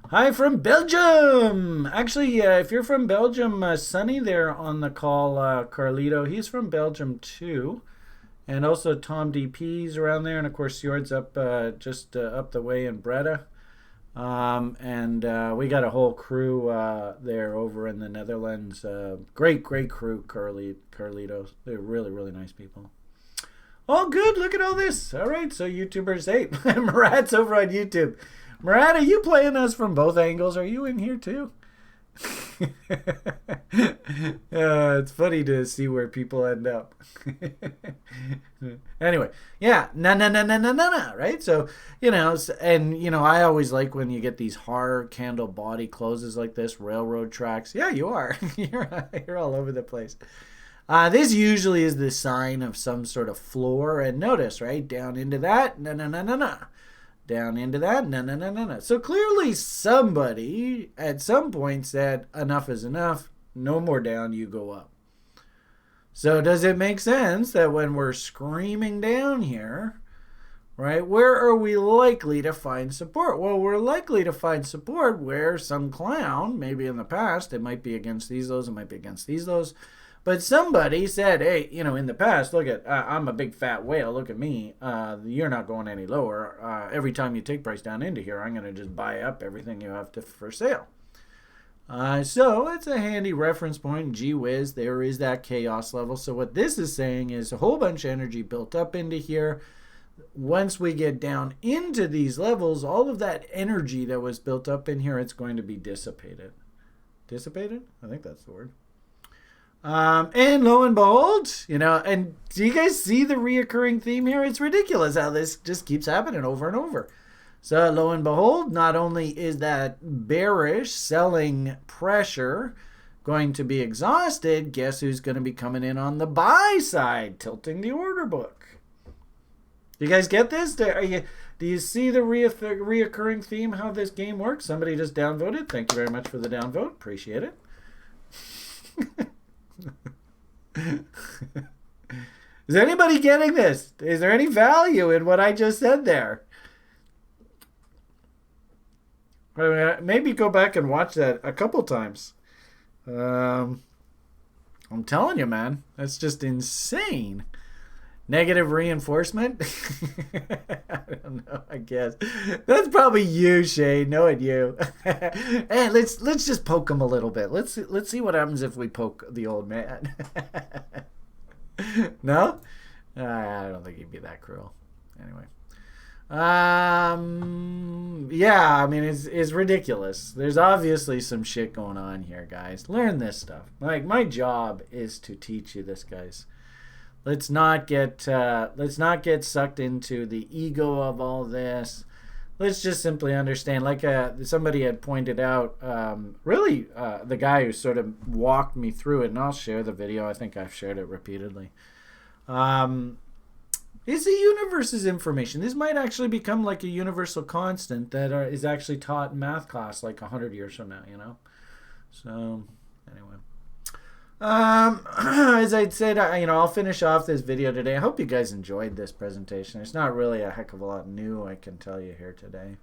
Hi from Belgium. Actually, if you're from Belgium, Sonny there on the call, Carlito, he's from Belgium too. And also Tom DP's around there. And of course, Fjord's up just up the way in Breda. And we got a whole crew there over in the Netherlands. Great crew, Carlitos. They're really, really nice people. Oh, good. Look at all this. All right. So YouTubers, hey, Murat's over on YouTube. Murat, are you playing us from both angles? Are you in here too? It's funny to see where people end up. Anyway, yeah, no, right? So, I always like when you get these hard candle body closes like this, railroad tracks. Yeah, you are. You're all over the place. This usually is the sign of some sort of floor. And notice, right, down into that, no. Down into that, no. So clearly somebody at some point said enough is enough, no more down, you go up. So does it make sense that when we're screaming down here, right, where are we likely to find support? Well, we're likely to find support where some clown, maybe in the past, it might be against these lows, it might be against these lows, but somebody said, hey, in the past, look at, I'm a big fat whale. Look at me. You're not going any lower. Every time you take price down into here, I'm going to just buy up everything you have for sale. So it's a handy reference point. Gee whiz, there is that chaos level. So what this is saying is a whole bunch of energy built up into here. Once we get down into these levels, all of that energy that was built up in here, it's going to be dissipated. Dissipated? I think that's the word. And lo and behold, and do you guys see the reoccurring theme here? It's ridiculous how this just keeps happening over and over. So lo and behold, not only is that bearish selling pressure going to be exhausted, guess who's going to be coming in on the buy side, tilting the order book. Do you guys get this? Do you see the reoccurring theme, how this game works? Somebody just downvoted. Thank you very much for the downvote. Appreciate it. Is anybody getting this? Is there any value in what I just said there? Maybe go back and watch that a couple times. I'm telling you, man, that's just insane. Negative reinforcement? I don't know, I guess. That's probably you, Shane, knowing you. Hey, let's just poke him a little bit. Let's see what happens if we poke the old man. No? I don't think he'd be that cruel. Anyway. Yeah, I mean, it's ridiculous. There's obviously some shit going on here, guys. Learn this stuff. Like, my job is to teach you this, guys. Let's not get sucked into the ego of all this. Let's just simply understand, like somebody had pointed out, the guy who sort of walked me through it, and I'll share the video. I think I've shared it repeatedly. Is the universe's information. This might actually become like a universal constant that is actually taught in math class like 100 years from now, So, anyway. As I'd said, I'll finish off this video today. I hope you guys enjoyed this presentation. There's not really a heck of a lot new I can tell you here today.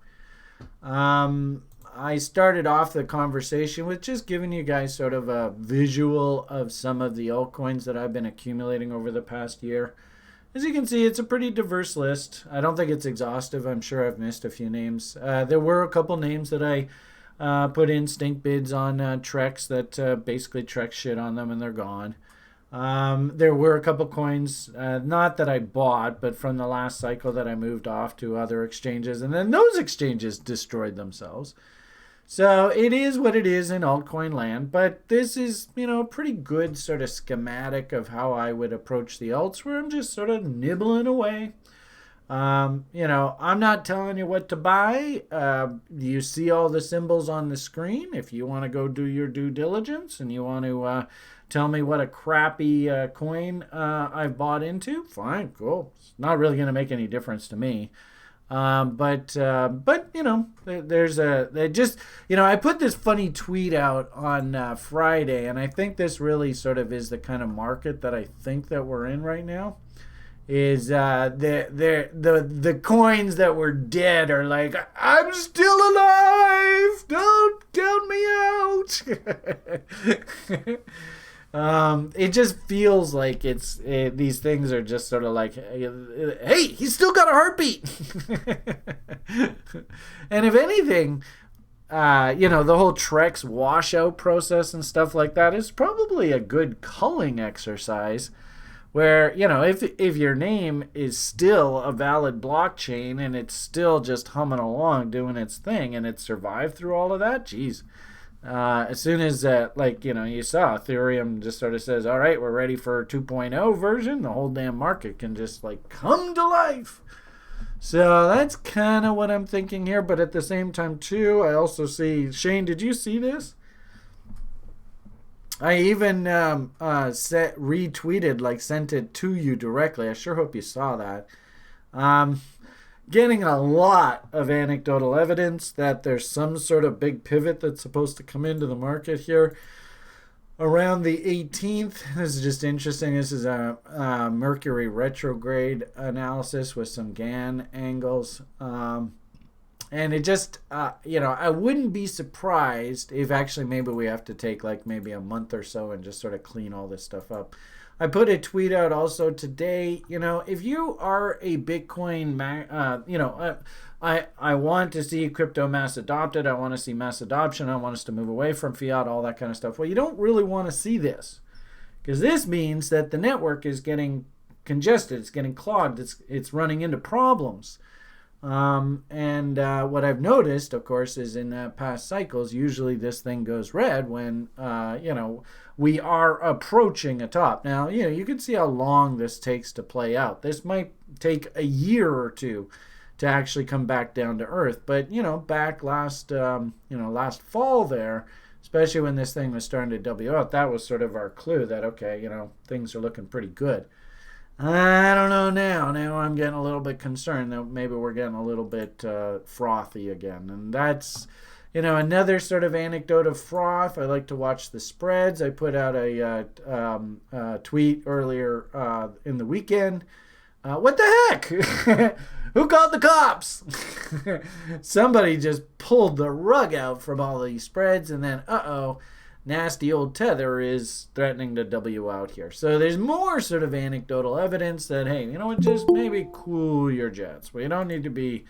I started off the conversation with just giving you guys sort of a visual of some of the altcoins that I've been accumulating over the past year. As you can see, it's a pretty diverse list. I don't think it's exhaustive. I'm sure I've missed a few names. There were a couple names that I put in stink bids on Trex that basically Trex shit on them and they're gone. There were a couple coins, not that I bought, but from the last cycle that I moved off to other exchanges, and then those exchanges destroyed themselves. So it is what it is in altcoin land, but this is, a pretty good sort of schematic of how I would approach the alts, where I'm just sort of nibbling away. I'm not telling you what to buy. You see all the symbols on the screen. If you want to go do your due diligence and you want to tell me what a crappy coin I've bought into, fine, cool. It's not really going to make any difference to me. But there's I put this funny tweet out on Friday, and I think this really sort of is the kind of market that I think that we're in right now. Is the coins that were dead are like, I'm still alive, don't count me out. It just feels like these things are just sort of like, hey, he's still got a heartbeat. And if anything, the whole Trex washout process and stuff like that is probably a good culling exercise, where, if your name is still a valid blockchain and it's still just humming along doing its thing and it survived through all of that, geez. As soon as, you saw Ethereum just sort of says, all right, we're ready for 2.0 version, the whole damn market can just, come to life. So that's kind of what I'm thinking here. But at the same time, too, I also see, Shane, did you see this? I even retweeted, sent it to you directly. I sure hope you saw that. Getting a lot of anecdotal evidence that there's some sort of big pivot that's supposed to come into the market here around the 18th. This is just interesting. This is a Mercury retrograde analysis with some Gann angles. And it just, I wouldn't be surprised if actually maybe we have to take maybe a month or so and just sort of clean all this stuff up. I put a tweet out also today, if you are a Bitcoin, I want to see crypto mass adopted. I want to see mass adoption. I want us to move away from fiat, all that kind of stuff. Well, you don't really want to see this, because this means that the network is getting congested. It's getting clogged. It's running into problems. And what I've noticed, of course, is in past cycles, usually this thing goes red when, we are approaching a top. Now, you can see how long this takes to play out. This might take a year or two to actually come back down to earth. But, back last fall there, especially when this thing was starting to W out, that was sort of our clue that, okay, things are looking pretty good. I don't know now. Now I'm getting a little bit concerned that maybe we're getting a little bit frothy again. And that's, another sort of anecdote of froth. I like to watch the spreads. I put out a tweet earlier in the weekend. What the heck? Who called the cops? Somebody just pulled the rug out from all these spreads, and then, nasty old Tether is threatening to W out here. So there's more sort of anecdotal evidence that, hey, just maybe cool your jets. We don't need to be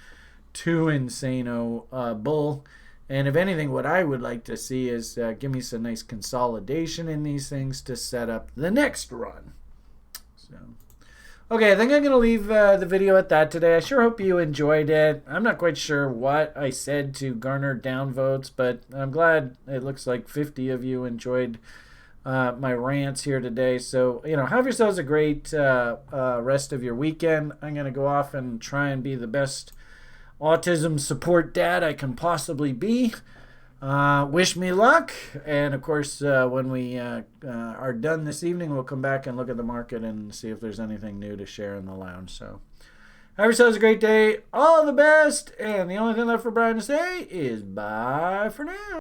too insane-o bull. And if anything, what I would like to see is give me some nice consolidation in these things to set up the next run. So, okay, I think I'm going to leave the video at that today. I sure hope you enjoyed it. I'm not quite sure what I said to garner downvotes, but I'm glad it looks like 50 of you enjoyed my rants here today. So, have yourselves a great rest of your weekend. I'm going to go off and try and be the best autism support dad I can possibly be. Wish me luck. And of course, when we are done this evening, we'll come back and look at the market and see if there's anything new to share in the lounge. So have yourselves a great day. All the best. And the only thing left for Brian to say is bye for now.